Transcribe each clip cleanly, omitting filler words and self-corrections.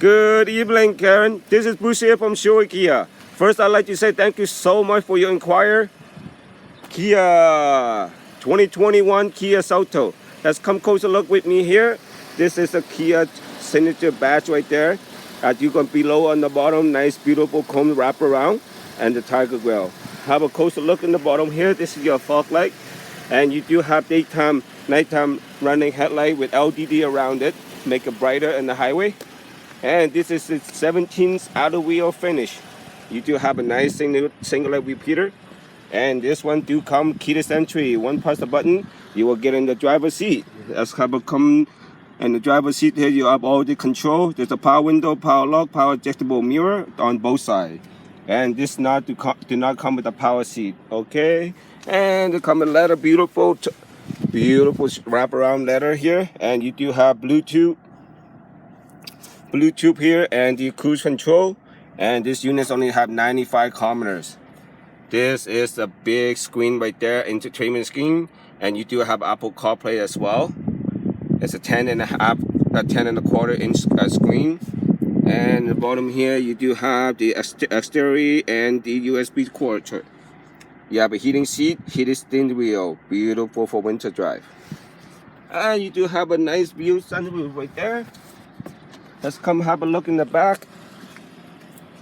Good evening, Karen. This is Bruce here from Showa Kia. First, I'd like to say thank you so much for your inquiry. Kia 2021 Kia Seltos. Let's come closer look with me here. This is a Kia signature badge right there. As you can below on the bottom, nice beautiful chrome wrap around and the tiger grill. Have a closer look in the bottom here. This is your fog light, and you do have daytime, nighttime running headlight with LED around it, make it brighter in the highway. And this is its 17th outer wheel finish. You do have a nice singular repeater. And this one do come keyless entry. One press the button, you will get in the driver's seat. Let's have a come in the driver's seat here. You have all the control. There's a power window, power lock, power adjustable mirror on both sides. And this do not come with a power seat. Okay. And it come with leather, beautiful wraparound leather here. And you do have Bluetooth here and the cruise control, and this unit only have 95 kilometers. This is the big screen right there, entertainment screen, and you do have Apple CarPlay as well. It's a 10.25 inch screen, and the bottom here you do have the exterior and the USB cord. You have a heating seat, heated steering wheel, beautiful for winter drive, and you do have a nice view sunroof right there. Let's come have a look in the back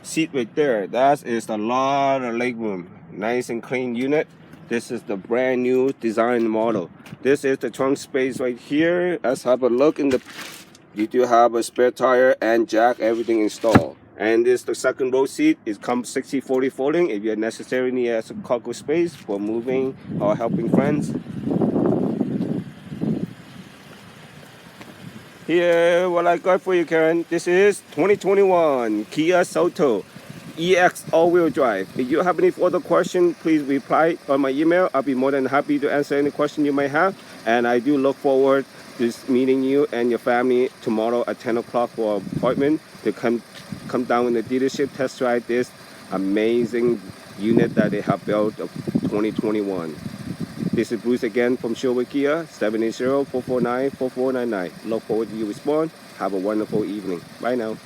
seat right there. That is a lot of legroom. Nice and clean unit. This is the brand new design model. This is the trunk space right here. Let's have a look in the. You do have a spare tire and jack, everything installed. And this the second row seat. It comes 60/40 folding if you necessarily need some cargo space for moving or helping friends. Here, what I got for you, Karen. This is 2021 Kia Seltos EX all-wheel drive. If you have any further questions, please reply on my email. I'll be more than happy to answer any question you may have. And I do look forward to meeting you and your family tomorrow at 10 o'clock for an appointment to come down in the dealership, test drive this amazing unit that they have built of 2021. This is Bruce again from Showa Kia, 780-449-4499. Look forward to your response. Have a wonderful evening. Bye now.